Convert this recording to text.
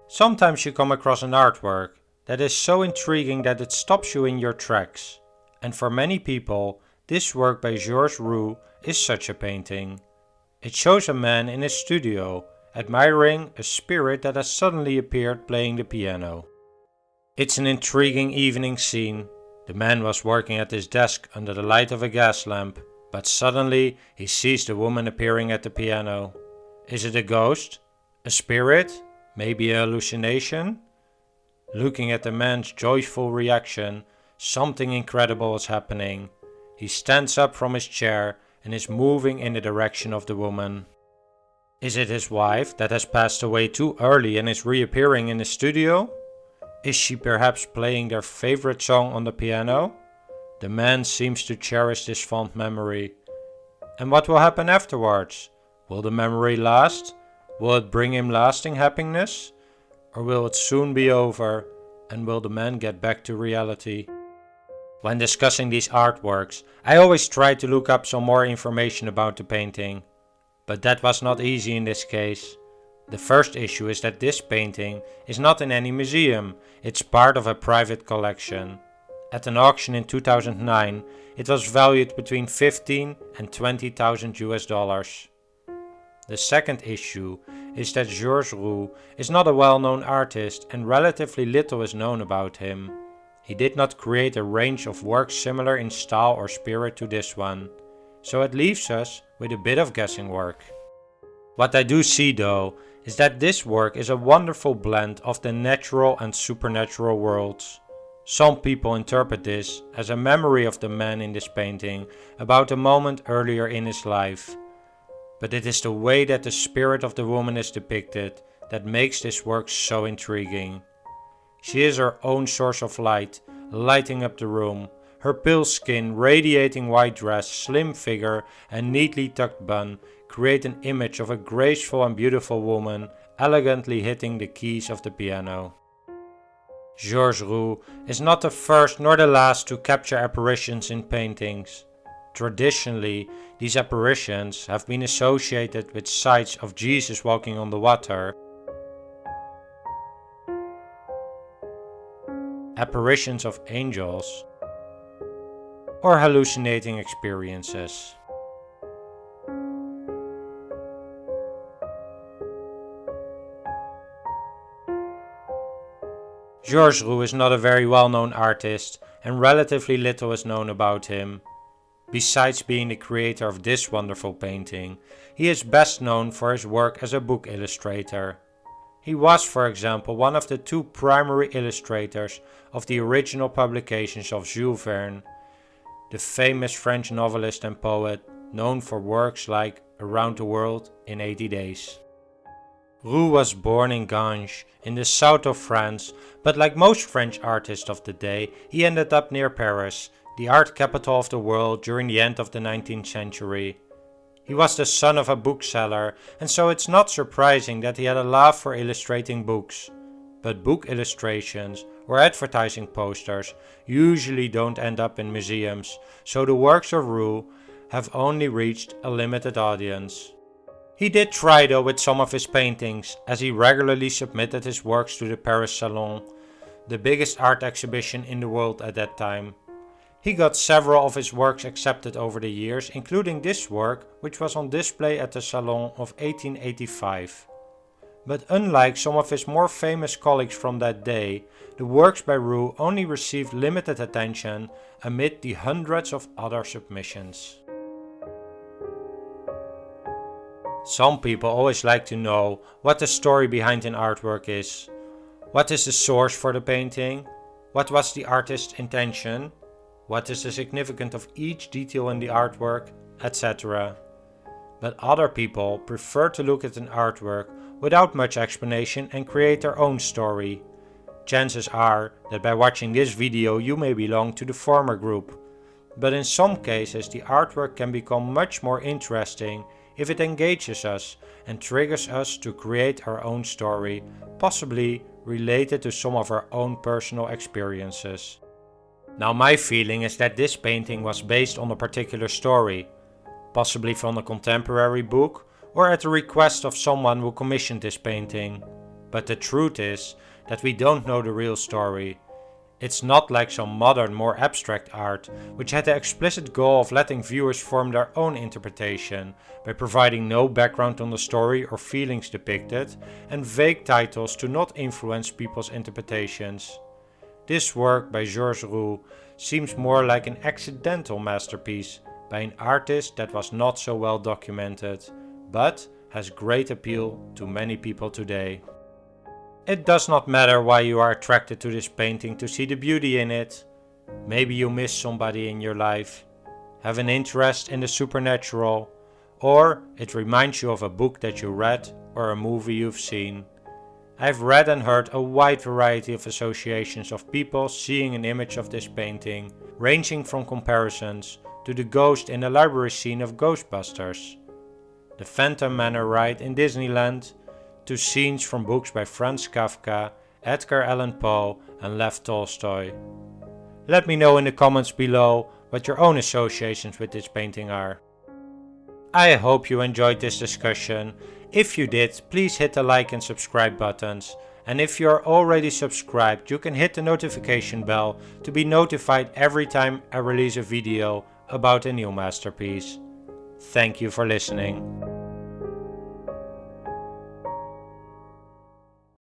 Sometimes you come across an artwork that is so intriguing that it stops you in your tracks. And for many people, this work by George Roux is such a painting. It shows a man in his studio, admiring a spirit that has suddenly appeared playing the piano. It's an intriguing evening scene. The man was working at his desk under the light of a gas lamp, but suddenly he sees the woman appearing at the piano. Is it a ghost? A spirit? Maybe a hallucination? Looking at the man's joyful reaction, something incredible is happening. He stands up from his chair and is moving in the direction of the woman. Is it his wife that has passed away too early and is reappearing in the studio? Is she perhaps playing their favorite song on the piano? The man seems to cherish this fond memory. And what will happen afterwards? Will the memory last? Will it bring him lasting happiness? Or will it soon be over, and will the man get back to reality? When discussing these artworks, I always try to look up some more information about the painting. But that was not easy in this case. The first issue is that this painting is not in any museum, it's part of a private collection. At an auction in 2009, it was valued between 15 and 20,000 US dollars. The second issue is that George Roux is not a well-known artist and relatively little is known about him. He did not create a range of works similar in style or spirit to this one, so it leaves us with a bit of guessing work. What I do see though is that this work is a wonderful blend of the natural and supernatural worlds. Some people interpret this as a memory of the man in this painting about a moment earlier in his life. But it is the way that the spirit of the woman is depicted that makes this work so intriguing. She is her own source of light, lighting up the room. Her pale skin, radiating white dress, slim figure and neatly tucked bun create an image of a graceful and beautiful woman elegantly hitting the keys of the piano. George Roux is not the first nor the last to capture apparitions in paintings. Traditionally, these apparitions have been associated with sights of Jesus walking on the water, apparitions of angels, or hallucinating experiences. George Roux is not a very well-known artist and relatively little is known about him. Besides being the creator of this wonderful painting, he is best known for his work as a book illustrator. He was, for example, one of the two primary illustrators of the original publications of Jules Verne, the famous French novelist and poet known for works like Around the World in 80 Days. Roux was born in Ganges, in the south of France, but like most French artists of the day, he ended up near Paris, the art capital of the world during the end of the 19th century. He was the son of a bookseller, and so it's not surprising that he had a love for illustrating books. But book illustrations or advertising posters usually don't end up in museums, so the works of Roux have only reached a limited audience. He did try though with some of his paintings, as he regularly submitted his works to the Paris Salon, the biggest art exhibition in the world at that time. He got several of his works accepted over the years, including this work, which was on display at the Salon of 1885. But unlike some of his more famous colleagues from that day, the works by Roux only received limited attention amid the hundreds of other submissions. Some people always like to know what the story behind an artwork is. What is the source for the painting? What was the artist's intention? What is the significance of each detail in the artwork, etc. But other people prefer to look at an artwork without much explanation and create their own story. Chances are that by watching this video you may belong to the former group. But in some cases the artwork can become much more interesting if it engages us and triggers us to create our own story, possibly related to some of our own personal experiences. Now my feeling is that this painting was based on a particular story, possibly from a contemporary book or at the request of someone who commissioned this painting. But the truth is that we don't know the real story. It's not like some modern, more abstract art, which had the explicit goal of letting viewers form their own interpretation by providing no background on the story or feelings depicted and vague titles to not influence people's interpretations. This work by George Roux seems more like an accidental masterpiece by an artist that was not so well documented, but has great appeal to many people today. It does not matter why you are attracted to this painting to see the beauty in it. Maybe you miss somebody in your life, have an interest in the supernatural, or it reminds you of a book that you read or a movie you've seen. I've read and heard a wide variety of associations of people seeing an image of this painting, ranging from comparisons to the ghost in the library scene of Ghostbusters, the Phantom Manor ride in Disneyland, to scenes from books by Franz Kafka, Edgar Allan Poe and Lev Tolstoy. Let me know in the comments below what your own associations with this painting are. I hope you enjoyed this discussion. If you did, please hit the like and subscribe buttons. And if you are already subscribed, you can hit the notification bell to be notified every time I release a video about a new masterpiece. Thank you for listening.